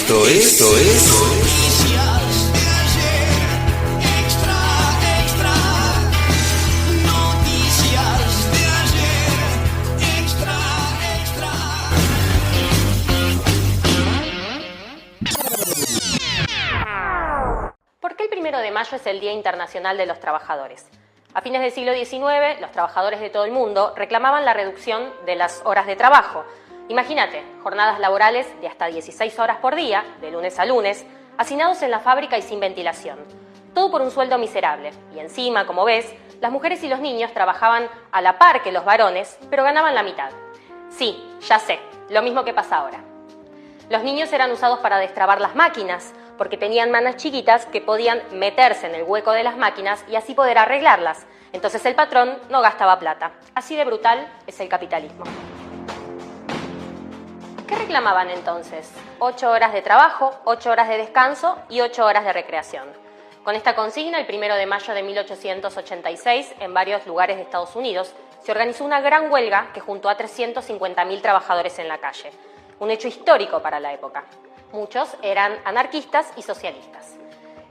Esto es Noticias de ayer, extra. Noticias de ayer, extra. ¿Por qué el 1 de mayo es el Día Internacional de los Trabajadores? A fines del siglo XIX, los trabajadores de todo el mundo reclamaban la reducción de las horas de trabajo. Imagínate, jornadas laborales de hasta 16 horas por día, de lunes a lunes, hacinados en la fábrica y sin ventilación. Todo por un sueldo miserable. Y encima, como ves, las mujeres y los niños trabajaban a la par que los varones, pero ganaban la mitad. Sí, ya sé, lo mismo que pasa ahora. Los niños eran usados para destrabar las máquinas, porque tenían manos chiquitas que podían meterse en el hueco de las máquinas y así poder arreglarlas. Entonces el patrón no gastaba plata. Así de brutal es el capitalismo. ¿Qué reclamaban entonces? 8 horas de trabajo, 8 horas de descanso y 8 horas de recreación. Con esta consigna, el 1 de mayo de 1886, en varios lugares de Estados Unidos, se organizó una gran huelga que juntó a 350.000 trabajadores en la calle. Un hecho histórico para la época. Muchos eran anarquistas y socialistas.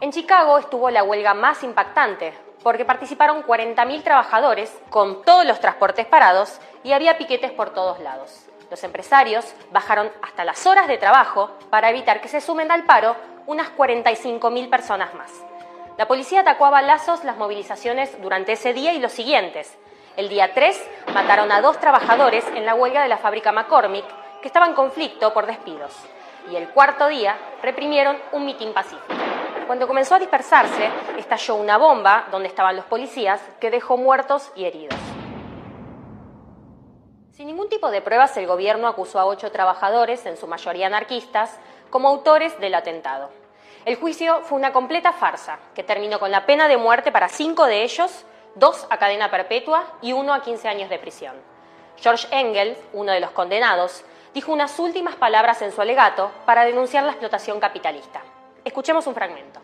En Chicago estuvo la huelga más impactante, porque participaron 40.000 trabajadores con todos los transportes parados y había piquetes por todos lados. Los empresarios bajaron hasta las horas de trabajo para evitar que se sumen al paro unas 45.000 personas más. La policía atacó a balazos las movilizaciones durante ese día y los siguientes. El día 3 mataron a 2 trabajadores en la huelga de la fábrica McCormick, que estaba en conflicto por despidos. Y el cuarto día reprimieron un mitin pacífico. Cuando comenzó a dispersarse, estalló una bomba donde estaban los policías que dejó muertos y heridos. Sin ningún tipo de pruebas, el gobierno acusó a 8 trabajadores, en su mayoría anarquistas, como autores del atentado. El juicio fue una completa farsa, que terminó con la pena de muerte para 5 de ellos, 2 a cadena perpetua y 1 a 15 años de prisión. George Engels, uno de los condenados, dijo unas últimas palabras en su alegato para denunciar la explotación capitalista. Escuchemos un fragmento.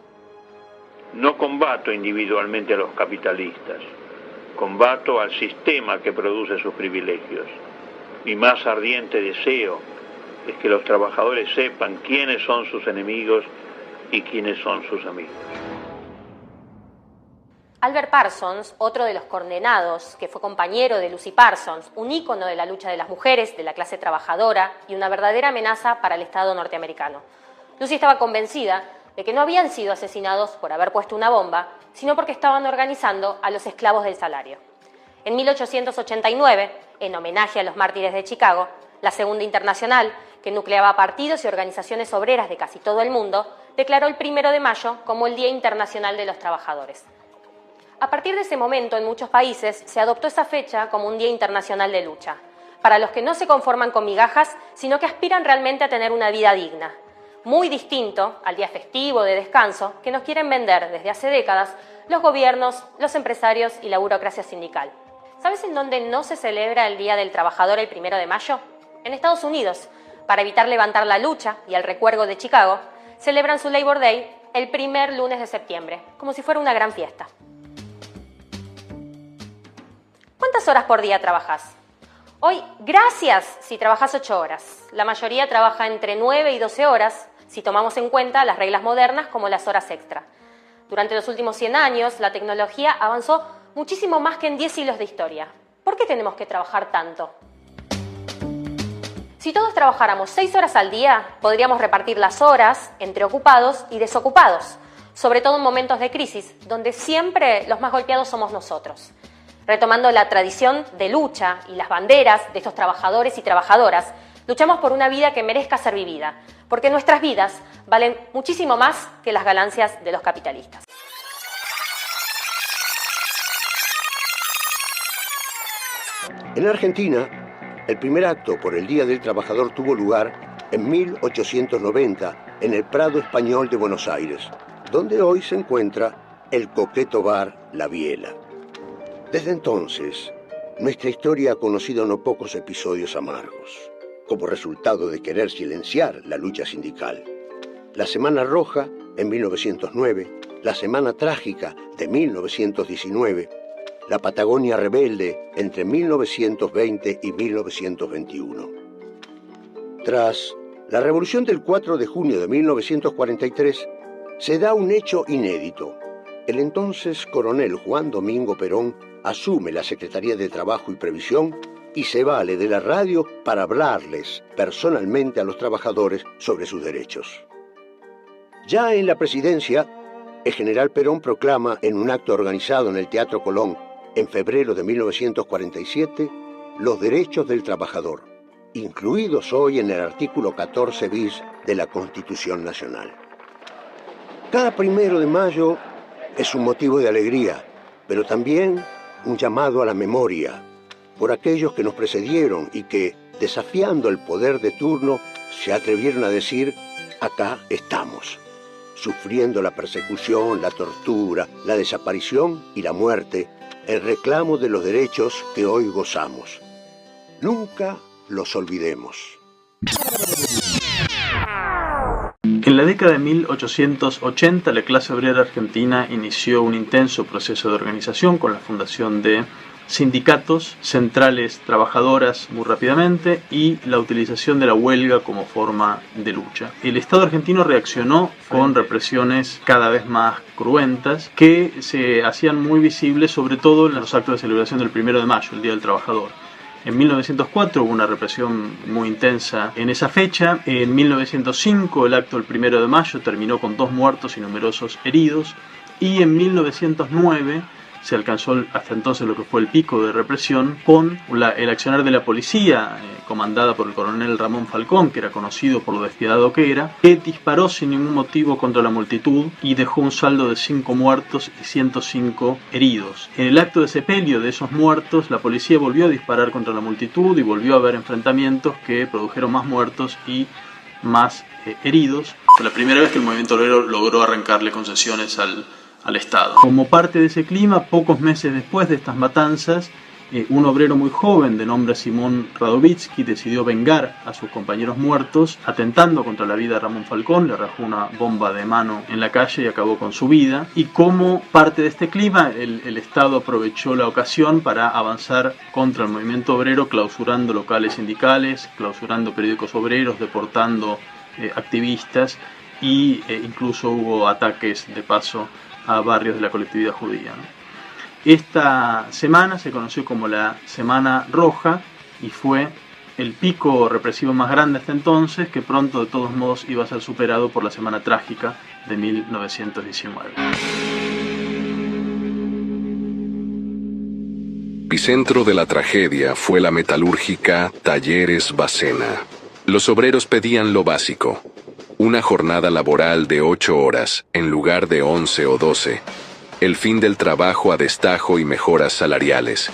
No combato individualmente a los capitalistas, combato al sistema que produce sus privilegios. Mi más ardiente deseo es que los trabajadores sepan quiénes son sus enemigos y quiénes son sus amigos. Albert Parsons, otro de los condenados, que fue compañero de Lucy Parsons, un ícono de la lucha de las mujeres, de la clase trabajadora y una verdadera amenaza para el Estado norteamericano. Lucy estaba convencida de que no habían sido asesinados por haber puesto una bomba, sino porque estaban organizando a los esclavos del salario. En 1889, en homenaje a los mártires de Chicago, la Segunda Internacional, que nucleaba partidos y organizaciones obreras de casi todo el mundo, declaró el 1 de mayo como el Día Internacional de los Trabajadores. A partir de ese momento, en muchos países, se adoptó esa fecha como un día internacional de lucha, para los que no se conforman con migajas, sino que aspiran realmente a tener una vida digna. Muy distinto al día festivo de descanso que nos quieren vender desde hace décadas los gobiernos, los empresarios y la burocracia sindical. ¿Sabes en dónde no se celebra el Día del Trabajador el 1 de mayo? En Estados Unidos, para evitar levantar la lucha y el recuerdo de Chicago, celebran su Labor Day el primer lunes de septiembre, como si fuera una gran fiesta. ¿Cuántas horas por día trabajas? Hoy, gracias si trabajas 8 horas. La mayoría trabaja entre 9 y 12 horas, si tomamos en cuenta las reglas modernas como las horas extra. Durante los últimos 100 años, la tecnología avanzó muchísimo más que en 10 siglos de historia. ¿Por qué tenemos que trabajar tanto? Si todos trabajáramos 6 horas al día, podríamos repartir las horas entre ocupados y desocupados, sobre todo en momentos de crisis, donde siempre los más golpeados somos nosotros. Retomando la tradición de lucha y las banderas de estos trabajadores y trabajadoras, luchamos por una vida que merezca ser vivida, porque nuestras vidas valen muchísimo más que las ganancias de los capitalistas. En Argentina, el primer acto por el Día del Trabajador tuvo lugar en 1890 en el Prado Español de Buenos Aires, donde hoy se encuentra el coqueto bar La Biela. Desde entonces, nuestra historia ha conocido no pocos episodios amargos, como resultado de querer silenciar la lucha sindical. La Semana Roja, en 1909, la Semana Trágica, de 1919, la Patagonia Rebelde, entre 1920 y 1921. Tras La revolución del 4 de junio de 1943 se da un hecho inédito. El entonces coronel Juan Domingo Perón asume la Secretaría de Trabajo y Previsión y se vale de la radio para hablarles personalmente a los trabajadores sobre sus derechos. Ya en la presidencia, el general Perón proclama en un acto organizado en el Teatro Colón en febrero de 1947 los derechos del trabajador, incluidos hoy en el artículo 14 bis de la Constitución Nacional. Cada 1 de mayo es un motivo de alegría, pero también un llamado a la memoria por aquellos que nos precedieron y que, desafiando el poder de turno, se atrevieron a decir: acá estamos, sufriendo la persecución, la tortura, la desaparición y la muerte, el reclamo de los derechos que hoy gozamos. Nunca los olvidemos. En la década de 1880, la clase obrera argentina inició un intenso proceso de organización con la fundación de sindicatos, centrales trabajadoras muy rápidamente y la utilización de la huelga como forma de lucha. El Estado argentino reaccionó con represiones cada vez más cruentas que se hacían muy visibles, sobre todo en los actos de celebración del 1 de mayo, el Día del Trabajador. En 1904 hubo una represión muy intensa en esa fecha. En 1905 el acto del 1 de mayo terminó con 2 muertos y numerosos heridos. Y en 1909 se alcanzó hasta entonces lo que fue el pico de represión con el accionar de la policía, comandada por el coronel Ramón Falcón, que era conocido por lo despiadado que era, que disparó sin ningún motivo contra la multitud y dejó un saldo de 5 muertos y 105 heridos. En el acto de sepelio de esos muertos, la policía volvió a disparar contra la multitud y volvió a haber enfrentamientos que produjeron más muertos y más heridos. Fue la primera vez que el movimiento obrero logró arrancarle concesiones al Estado. Como parte de ese clima, pocos meses después de estas matanzas, un obrero muy joven de nombre Simón Radovítsky decidió vengar a sus compañeros muertos, atentando contra la vida de Ramón Falcón, le arrojó una bomba de mano en la calle y acabó con su vida. Y como parte de este clima, el Estado aprovechó la ocasión para avanzar contra el movimiento obrero, clausurando locales sindicales, clausurando periódicos obreros, deportando activistas y incluso hubo ataques de paso a barrios de la colectividad judía. Esta semana se conoció como la Semana Roja y fue el pico represivo más grande hasta entonces, que pronto de todos modos iba a ser superado por la Semana Trágica de 1919. Epicentro de la tragedia fue la metalúrgica Talleres Bacena. Los obreros pedían lo básico: una jornada laboral de 8 horas, en lugar de 11 o 12, el fin del trabajo a destajo y mejoras salariales.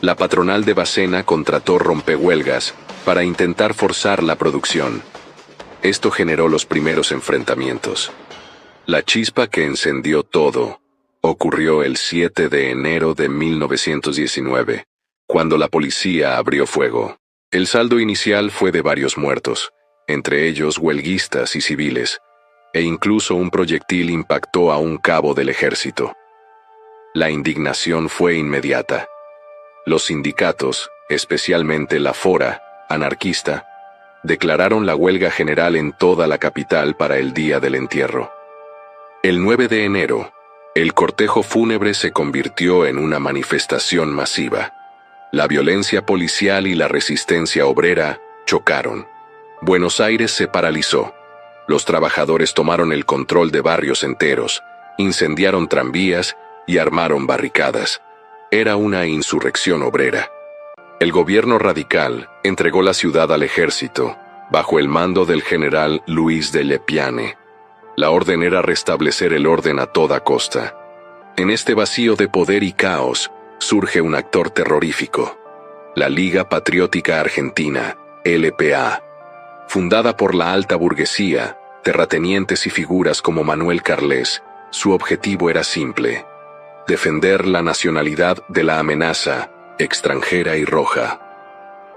La patronal de Bacena contrató rompehuelgas para intentar forzar la producción. Esto generó los primeros enfrentamientos. La chispa que encendió todo ocurrió el 7 de enero de 1919, cuando la policía abrió fuego. El saldo inicial fue de varios muertos, entre ellos huelguistas y civiles, e incluso un proyectil impactó a un cabo del ejército. La indignación fue inmediata. Los sindicatos, especialmente la Fora, anarquista, declararon la huelga general en toda la capital para el día del entierro. El 9 de enero, el cortejo fúnebre se convirtió en una manifestación masiva. La violencia policial y la resistencia obrera chocaron. Buenos Aires se paralizó. Los trabajadores tomaron el control de barrios enteros, incendiaron tranvías y armaron barricadas. Era una insurrección obrera. El gobierno radical entregó la ciudad al ejército, bajo el mando del general Luis de Lepiane. La orden era restablecer el orden a toda costa. En este vacío de poder y caos, surge un actor terrorífico: la Liga Patriótica Argentina, LPA. Fundada por la alta burguesía, terratenientes y figuras como Manuel Carles, su objetivo era simple: defender la nacionalidad de la amenaza extranjera y roja.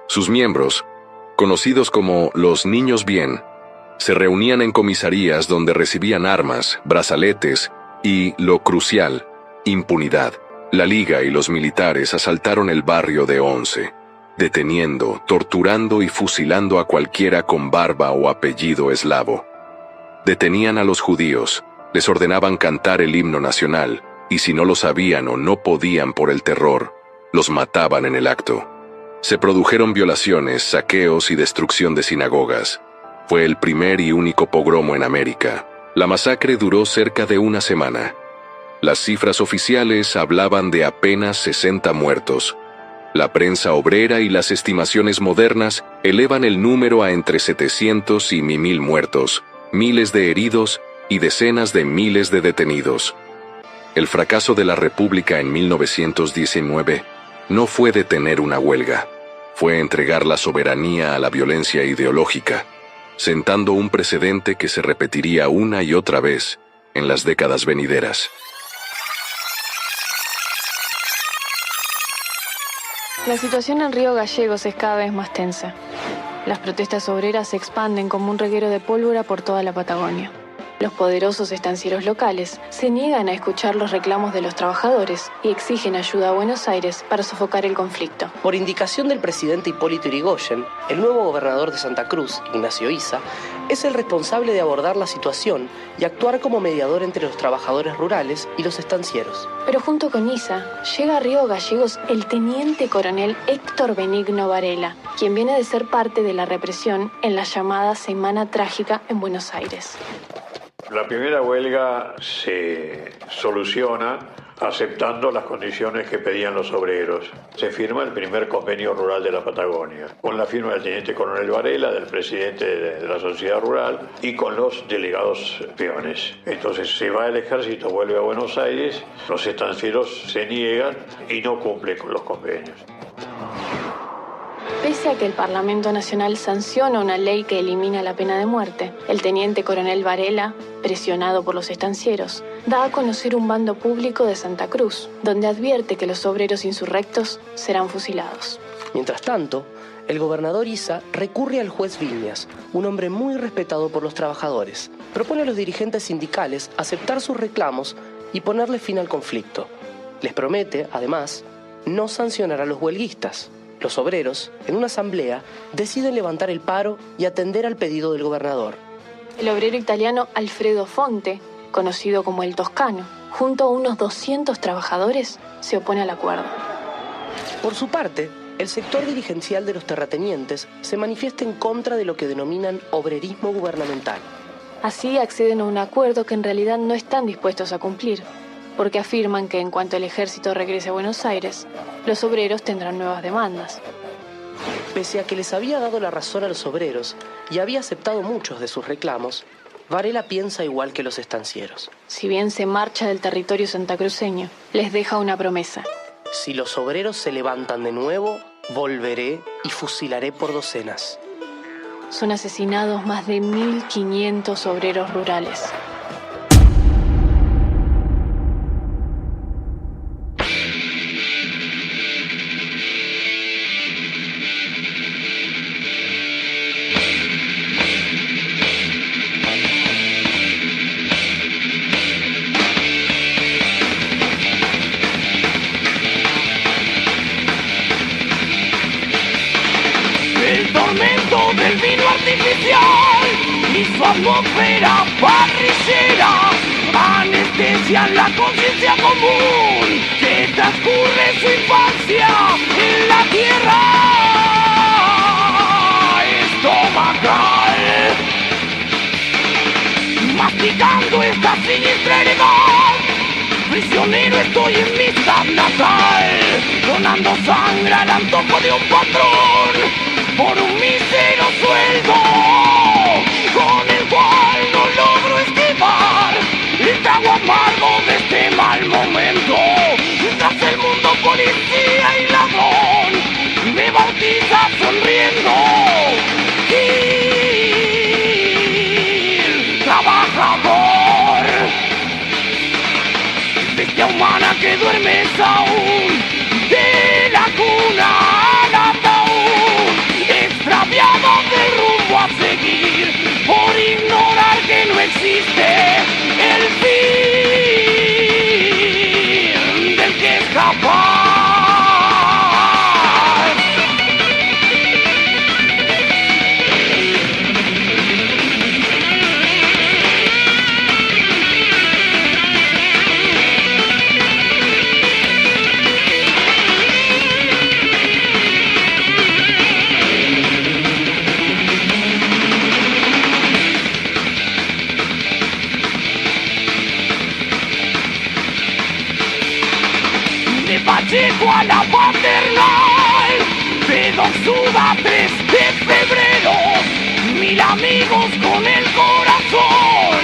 Sus miembros, conocidos como los Niños Bien, se reunían en comisarías donde recibían armas, brazaletes y, lo crucial, impunidad. La Liga y los militares asaltaron el barrio de Once. deteniendo, torturando y fusilando a cualquiera con barba o apellido eslavo. Detenían a los judíos, les ordenaban cantar el himno nacional, y si no lo sabían o no podían por el terror, los mataban en el acto. Se produjeron violaciones, saqueos y destrucción de sinagogas. Fue el primer y único pogromo en América. La masacre duró cerca de una semana. Las cifras oficiales hablaban de apenas 60 muertos. La prensa obrera y las estimaciones modernas elevan el número a entre 700 y 1000 muertos, miles de heridos y decenas de miles de detenidos. El fracaso de la República en 1919 no fue detener una huelga, fue entregar la soberanía a la violencia ideológica, sentando un precedente que se repetiría una y otra vez en las décadas venideras. La situación en Río Gallegos es cada vez más tensa. Las protestas obreras se expanden como un reguero de pólvora por toda la Patagonia. Los poderosos estancieros locales se niegan a escuchar los reclamos de los trabajadores y exigen ayuda a Buenos Aires para sofocar el conflicto. Por indicación del presidente Hipólito Yrigoyen, el nuevo gobernador de Santa Cruz, Ignacio Issa, es el responsable de abordar la situación y actuar como mediador entre los trabajadores rurales y los estancieros. Pero junto con Issa, llega a Río Gallegos el teniente coronel Héctor Benigno Varela, quien viene de ser parte de la represión en la llamada Semana Trágica en Buenos Aires. La primera huelga se soluciona aceptando las condiciones que pedían los obreros. Se firma el primer convenio rural de la Patagonia, con la firma del teniente coronel Varela, del presidente de la sociedad rural y con los delegados peones. Entonces se va el ejército, vuelve a Buenos Aires, los estancieros se niegan y no cumplen con los convenios. Pese a que el Parlamento Nacional sanciona una ley que elimina la pena de muerte, el teniente coronel Varela, presionado por los estancieros, da a conocer un bando público de Santa Cruz, donde advierte que los obreros insurrectos serán fusilados. Mientras tanto, el gobernador Issa recurre al juez Viñas, un hombre muy respetado por los trabajadores. Propone a los dirigentes sindicales aceptar sus reclamos y ponerle fin al conflicto. Les promete, además, no sancionar a los huelguistas. Los obreros, en una asamblea, deciden levantar el paro y atender al pedido del gobernador. El obrero italiano Alfredo Fonte, conocido como el Toscano, junto a unos 200 trabajadores, se opone al acuerdo. Por su parte, el sector dirigencial de los terratenientes se manifiesta en contra de lo que denominan obrerismo gubernamental. Así acceden a un acuerdo que en realidad no están dispuestos a cumplir, porque afirman que en cuanto el ejército regrese a Buenos Aires, los obreros tendrán nuevas demandas. Pese a que les había dado la razón a los obreros y había aceptado muchos de sus reclamos, Varela piensa igual que los estancieros. Si bien se marcha del territorio santacruceño, les deja una promesa. Si los obreros se levantan de nuevo, volveré y fusilaré por docenas. Son asesinados más de 1.500 obreros rurales. Del vino artificial y su atmósfera parrillera anestesian la conciencia común que transcurre su infancia en la tierra estomacal, masticando esta siniestra heredad. Prisionero estoy en mi sab natal, donando sangre al antojo de un patrón por un mísero sueldo, con el cual no logro esquivar el trago amargo de este mal momento. Mientras el mundo policía y ladrón me bautiza sonriendo. Gil, trabajador, bestia humana que duermes aún, de la cuna al ataúd, extraviado del rumbo a seguir, por ignorar que no existe el fin del que escapar. dejo a la paternal. Pedo suda 3 de febrero. 1000 amigos con el corazón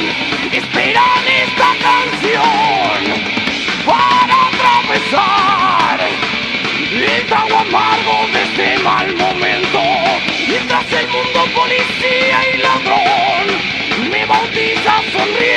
esperan esta canción para atravesar el trago amargo de este mal momento. Mientras el mundo policía y ladrón me bautiza sonriendo.